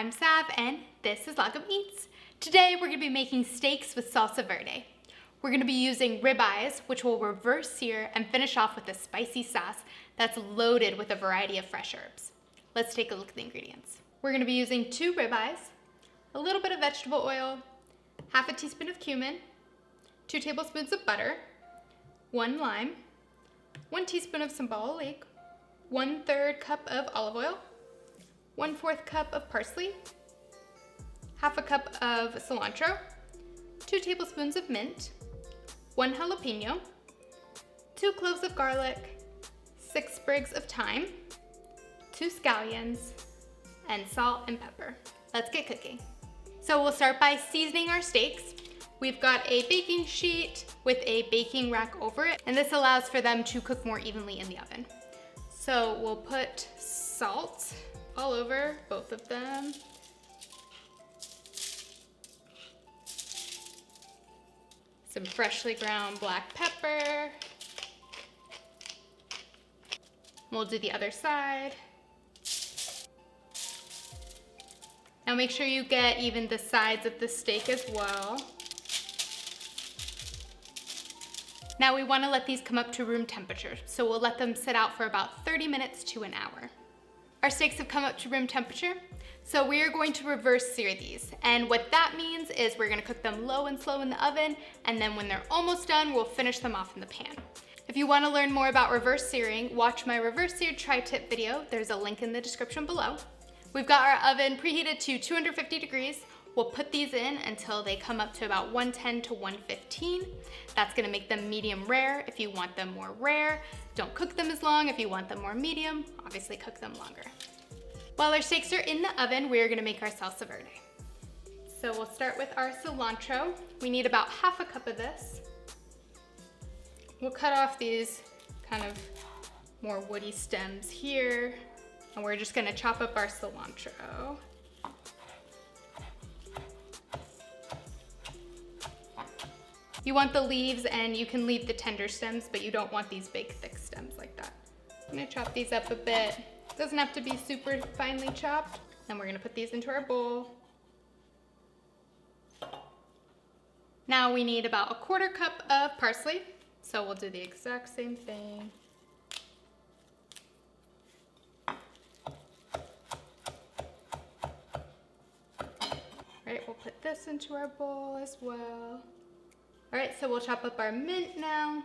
I'm Sav and this is Lagom Eats. Today we're going to be making steaks with salsa verde. We're going to be using ribeyes, which will reverse sear and finish off with a spicy sauce that's loaded with a variety of fresh herbs. Let's take a look at the ingredients. We're going to be using 2 ribeyes, a little bit of vegetable oil, half a teaspoon of cumin, 2 tablespoons of butter, 1 lime, 1 teaspoon of sambal oil, 1/3 cup of olive oil, 1/4 cup of parsley, half a cup of cilantro, 2 tablespoons of mint, 1 jalapeno, 2 cloves of garlic, 6 sprigs of thyme, 2 scallions, and salt and pepper. Let's get cooking. So we'll start by seasoning our steaks. We've got a baking sheet with a baking rack over it, and this allows for them to cook more evenly in the oven. So we'll put salt all over both of them. Some freshly ground black pepper. We'll do the other side. Now make sure you get even the sides of the steak as well. Now we want to let these come up to room temperature, so we'll let them sit out for about 30 minutes to an hour. Our steaks have come up to room temperature, so we are going to reverse sear these. And what that means is we're going to cook them low and slow in the oven, and then when they're almost done, we'll finish them off in the pan. If you want to learn more about reverse searing, watch my reverse seared tri-tip video. There's a link in the description below. We've got our oven preheated to 250 degrees. We'll put these in until they come up to about 110 to 115. That's gonna make them medium rare. If you want them more rare, don't cook them as long. If you want them more medium, obviously cook them longer. While our steaks are in the oven, we're gonna make our salsa verde. So we'll start with our cilantro. We need about half a cup of this. We'll cut off these kind of more woody stems here, and we're just gonna chop up our cilantro. You want the leaves, and you can leave the tender stems, but you don't want these big thick stems like that. I'm gonna chop these up a bit. It doesn't have to be super finely chopped. Then we're gonna put these into our bowl. Now we need about a 1/4 cup of parsley. So we'll do the exact same thing. Right, we'll put this into our bowl as well. All right, so we'll chop up our mint now.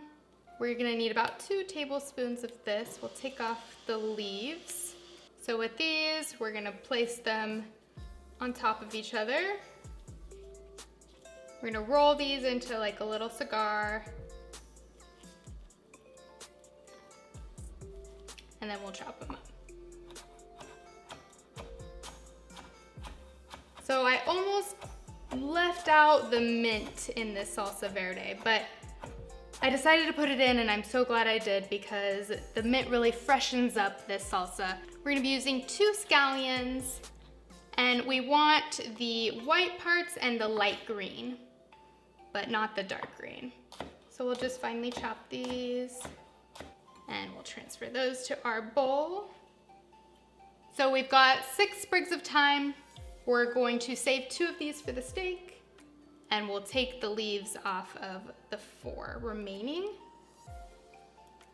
We're gonna need about 2 tablespoons of this. We'll take off the leaves. So with these, we're gonna place them on top of each other. We're gonna roll these into like a little cigar. And then we'll chop them up. So I almost left out the mint in this salsa verde, but I decided to put it in, and I'm so glad I did because the mint really freshens up this salsa. We're gonna be using 2 scallions, and we want the white parts and the light green, but not the dark green. So we'll just finely chop these, and we'll transfer those to our bowl. So we've got 6 sprigs of thyme. We're going to save 2 of these for the steak, and we'll take the leaves off of the 4 remaining,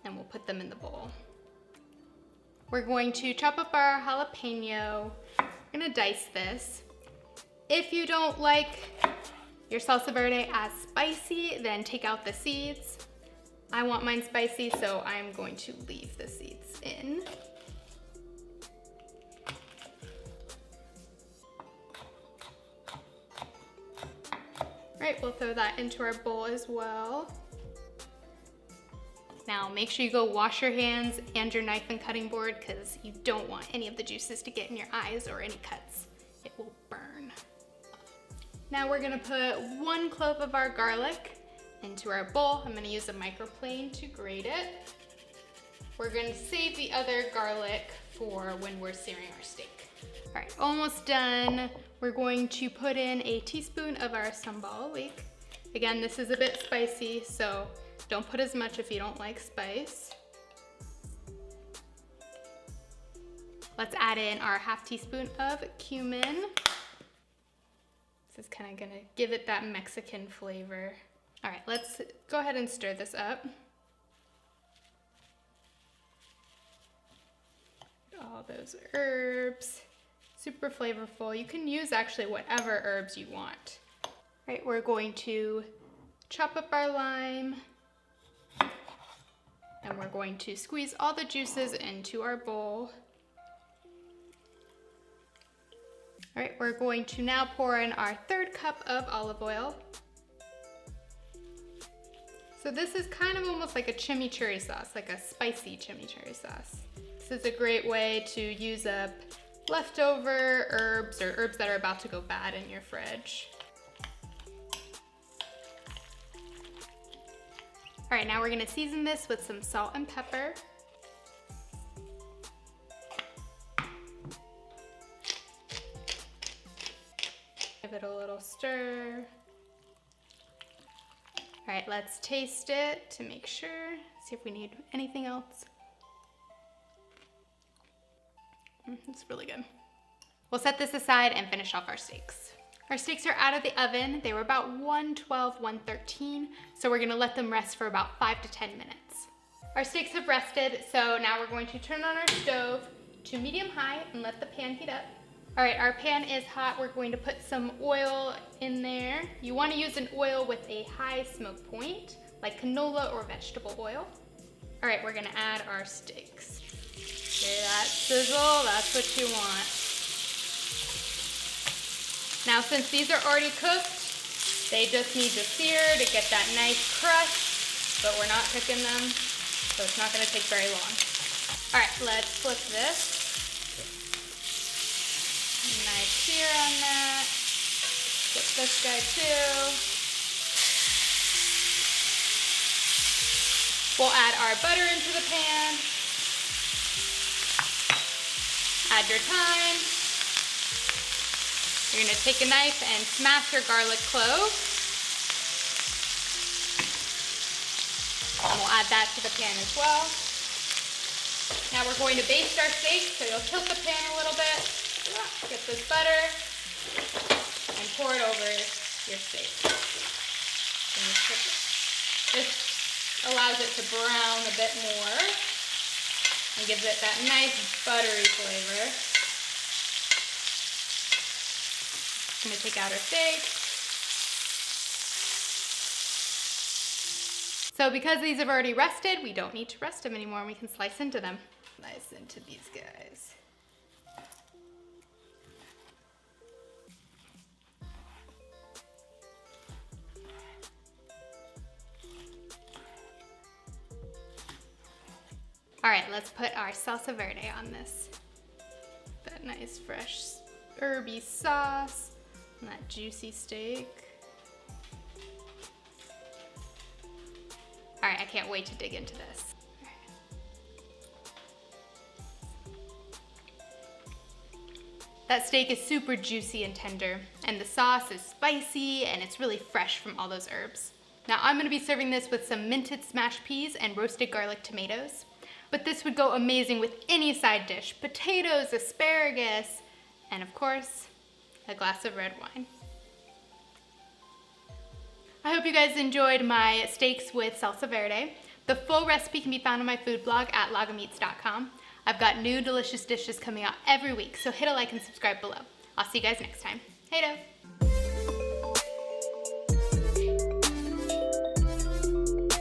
and we'll put them in the bowl. We're going to chop up our jalapeno. We're gonna dice this. If you don't like your salsa verde as spicy, then take out the seeds. I want mine spicy, so I'm going to leave the seeds in. Right, we'll throw that into our bowl as well. Now make sure you go wash your hands and your knife and cutting board, because you don't want any of the juices to get in your eyes or any cuts. It will burn. Now we're gonna put 1 clove of our garlic into our bowl. I'm gonna use a microplane to grate it. We're gonna save the other garlic for when we're searing our steak. All right, almost done. We're going to put in a teaspoon of our sambal oil. Again, this is a bit spicy, so don't put as much if you don't like spice. Let's add in our ½ teaspoon of cumin. This is kind of gonna give it that Mexican flavor. All right, let's go ahead and stir this up. All those herbs, super flavorful. You can use actually whatever herbs you want. All right, we're going to chop up our lime, and we're going to squeeze all the juices into our bowl. All right, we're going to now pour in our 3rd cup of olive oil. So this is kind of almost like a chimichurri sauce, like a spicy chimichurri sauce. This is a great way to use up leftover herbs or herbs that are about to go bad in your fridge. All right, now we're gonna season this with some salt and pepper. Give it a little stir. All right, let's taste it to make sure, see if we need anything else. It's really good. We'll set this aside and finish off our steaks. Our steaks are out of the oven. They were about 112, 113, so we're gonna let them rest for about 5 to 10 minutes. Our steaks have rested, so now we're going to turn on our stove to medium-high and let the pan heat up. All right, our pan is hot. We're going to put some oil in there. You wanna use an oil with a high smoke point, like canola or vegetable oil. All right, we're gonna add our steaks. Hear that sizzle? That's what you want. Now, since these are already cooked, they just need to sear to get that nice crust, but we're not cooking them, so it's not gonna take very long. All right, let's flip this. Nice sear on that. Flip this guy too. We'll add our butter into the pan. Add your thyme. You're gonna take a knife and smash your garlic clove. And we'll add that to the pan as well. Now we're going to baste our steak, so you'll tilt the pan a little bit. Get this butter and pour it over your steak. This allows it to brown a bit more and gives it that nice buttery flavor. I'm gonna take out our steak. So because these have already rested, we don't need to rest them anymore, and we can slice into them. Slice into these guys. All right, let's put our salsa verde on this. That nice fresh herby sauce and that juicy steak. All right, I can't wait to dig into this. That steak is super juicy and tender, and the sauce is spicy and it's really fresh from all those herbs. Now I'm gonna be serving this with some minted smashed peas and roasted garlic tomatoes. But this would go amazing with any side dish: potatoes, asparagus, and of course, a glass of red wine. I hope you guys enjoyed my steaks with salsa verde. The full recipe can be found on my food blog at lagameats.com. I've got new delicious dishes coming out every week, so hit a like and subscribe below. I'll see you guys next time. Hey-do!